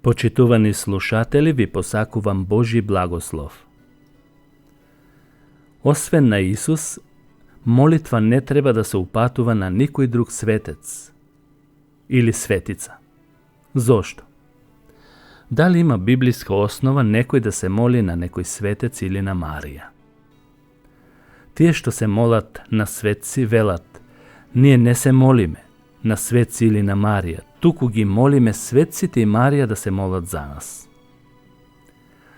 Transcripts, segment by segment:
Почитувани слушатели, ви посакувам Божи благослов. Освен на Исус, молитва не треба да се упатува на никој друг светец или светица. Зошто? Дали има библиска основа некој да се моли на некој светец или на Марија? Тие што се молат на светци велат: ние не се молиме на светци или на Марија, туку ги молиме светците и Марија да се молат за нас.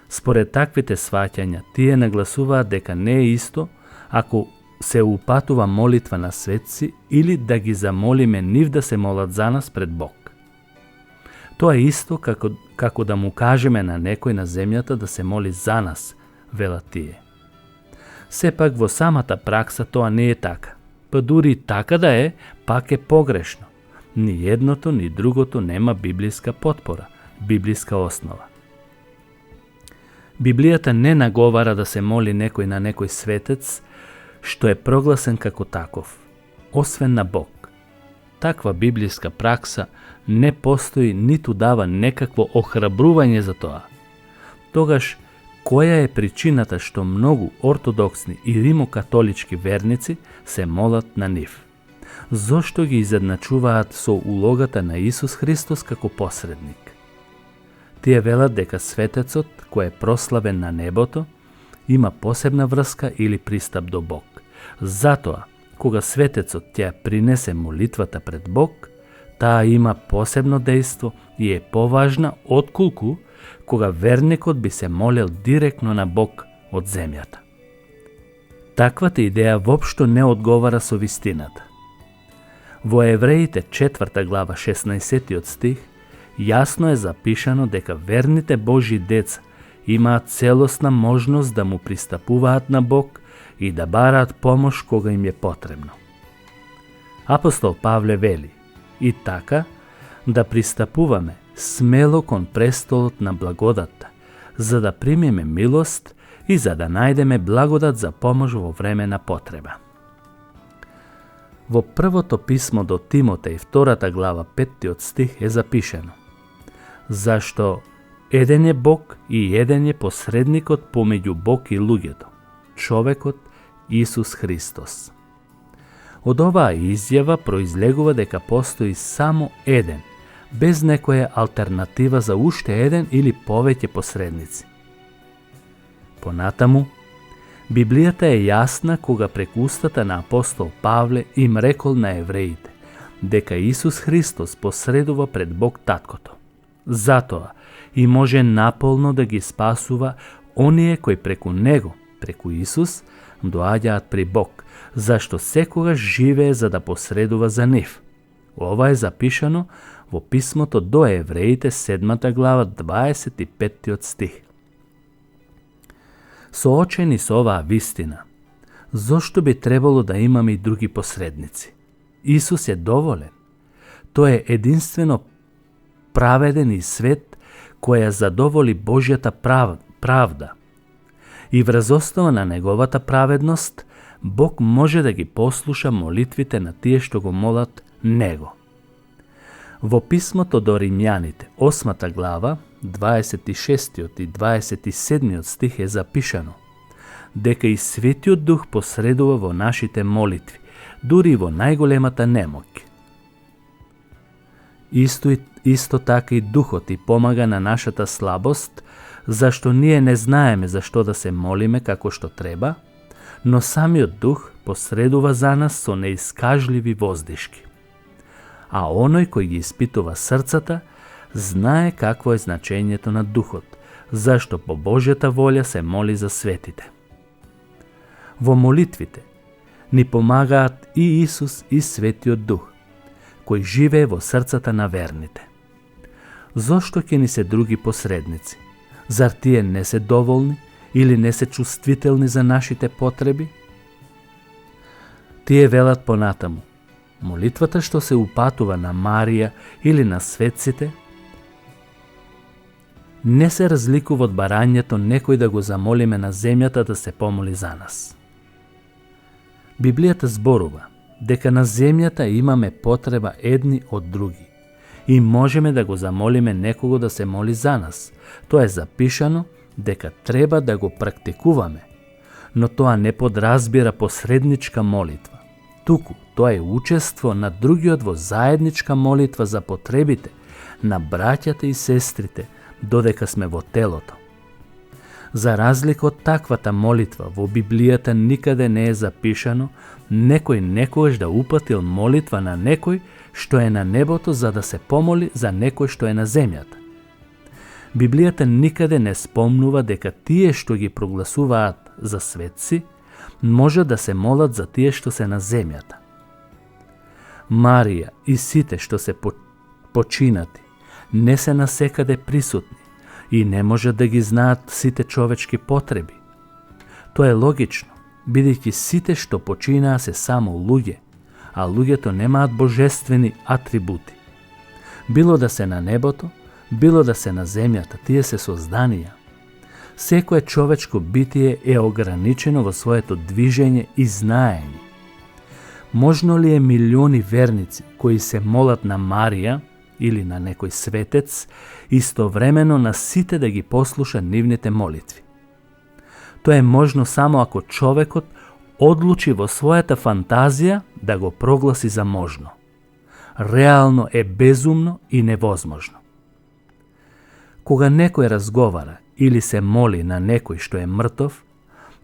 Според таквите сваќања, тие нагласуваат дека не е исто ако се упатува молитва на светци или да ги замолиме нив да се молат за нас пред Бог. Тоа е исто како да му кажеме на некој на земјата да се моли за нас, велат тие. Сепак во самата пракса тоа не е така. Па дури така да е, пак е погрешно. Ни едното, ни другото нема библиска потпора, библиска основа. Библијата не наговара да се моли некој на некој светец, што е прогласен како таков, освен на Бог. Таква библиска пракса не постои ниту дава некакво охрабрување за тоа. Тогаш, која е причината што многу ортодоксни и римокатолички верници се молат на нив? Зошто ги изедначуваат со улогата на Исус Христос како посредник? Тие велат дека светецот, кој е прославен на небото, има посебна врска или пристап до Бог. Затоа, кога светецот ќе принесе молитвата пред Бог, таа има посебно дејство и е поважна отколку кога верникот би се молел директно на Бог од земјата. Таквата идеја воопшто не одговара со вистината. Во Евреите 4 глава 16 стих јасно е запишано дека верните Божји деца имаат целосна можност да му пристапуваат на Бог и да бараат помош кога им е потребно. Апостол Павле вели: и така да пристапуваме смело кон престолот на благодатта, за да примиме милост и за да најдеме благодат за помош во време на потреба. Во првото писмо до Тимотеј, 2 глава, 5 стих е запишено: зашто еден е Бог и еден е посредникот помеѓу Бог и луѓето, човекот Исус Христос. Од оваа изјава произлегува дека постои само еден, без некоја алтернатива за уште еден или повеќе посредници. Понатаму, Библијата е јасна кога преку устата на апостол Павле им рекол на евреите дека Исус Христос посредува пред Бог Таткото. Затоа и може наполно да ги спасува оние кои преку Него, преку Исус, доаѓаат при Бог, зашто секогаш живее за да посредува за нив. Ова е запишано во писмото до евреите 7 глава 25 стих. Соочени со оваа вистина, зошто би требало да имаме и други посредници? Исус е доволен. Тој е единствено праведен и свет која задоволи Божјата правда. И врз основа на неговата праведност, Бог може да ги послуша молитвите на тие што го молат Него. Во писмото до Римјаните, 8 глава, 26 и 27 стих е запишано дека и Светиот Дух посредува во нашите молитви, дури во најголемата немоќ. Исто така и Духот и помага на нашата слабост, зашто ние не знаеме зашто да се молиме како што треба, но самиот Дух посредува за нас со неискажливи воздишки. А оној кој ги испитува срцата, знае какво е значењето на Духот, зашто по Божјата волја се моли за светите. Во молитвите ни помагаат и Исус и Светиот Дух, кој живее во срцата на верните. Зошто ќе ни се други посредници? Зар тие не се доволни или не се чувствителни за нашите потреби? Тие велат понатаму: молитвата што се упатува на Марија или на светците не се разликува од барањето некој да го замолиме на земјата да се помоли за нас. Библијата зборува дека на земјата имаме потреба едни од други и можеме да го замолиме некого да се моли за нас. Тоа е запишано дека треба да го практикуваме, но тоа не подразбира посредничка молитва. Туку, тоа е учество на другиот во заедничка молитва за потребите на браќата и сестрите додека сме во телото. За разлика од таквата молитва, во Библијата никаде не е запишано некој некогаш да упатил молитва на некој што е на небото за да се помоли за некој што е на земјата. Библијата никаде не спомнува дека тие што ги прогласуваат за светци може да се молат за тие што се на земјата. Марија и сите што се починати не се насекаде присутни и не може да ги знаат сите човечки потреби. Тоа е логично, бидејќи сите што починаа се само луѓе, а луѓето немаат божествени атрибути. Било да се на небото, било да се на земјата, тие се созданија. Секое човечко битие е ограничено во своето движење и знаење. Можно ли е милиони верници кои се молат на Марија или на некој светец, истовремено на сите да ги послуша нивните молитви? Тоа е можно само ако човекот одлучи во својата фантазија да го прогласи за можно. Реално е безумно и невозможно. Кога некој разговара или се моли на некој што е мртов,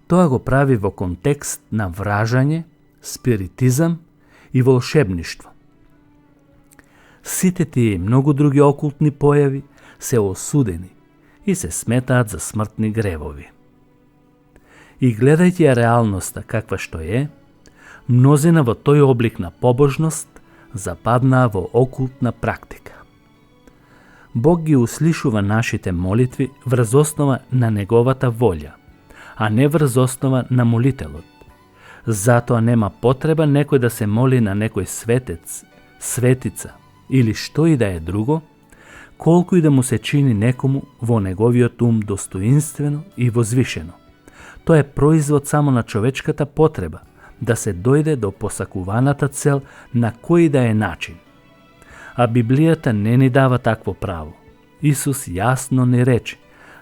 тоа го прави во контекст на вражање, спиритизам и волшебништво. Сите тие и многу други окултни појави се осудени и се сметаат за смртни гревови. И гледајќи ја реалноста каква што е, мнозина во тој облик на побожност западнаа во окултна практика. Бог ги услишува нашите молитви врз основа на неговата волја, а не врз основа на молителот. Затоа нема потреба некој да се моли на некој светец, светица или што и да е друго, колку и да му се чини некому во неговиот ум достоинствено и возвишено. Тоа е производ само на човечката потреба да се дојде до посакуваната цел на кој да е начин. А Библијата не ни дава такво право. Исус јасно ни рече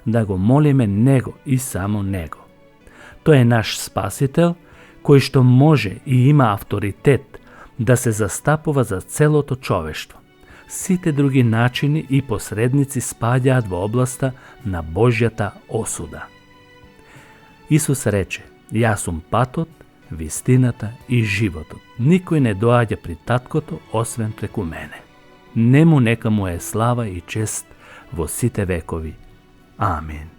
да го молиме Него и само Него. Тој е наш Спасител, кој што може и има авторитет да се застапува за целото човештво. Сите други начини и посредници спаѓаат во областа на Божјата осуда. Исус рече: Јас сум патот, вистината и животот. Никој не доаѓа при таткото освен преку мене. Нему нека му е слава и чест во сите векови. Амин.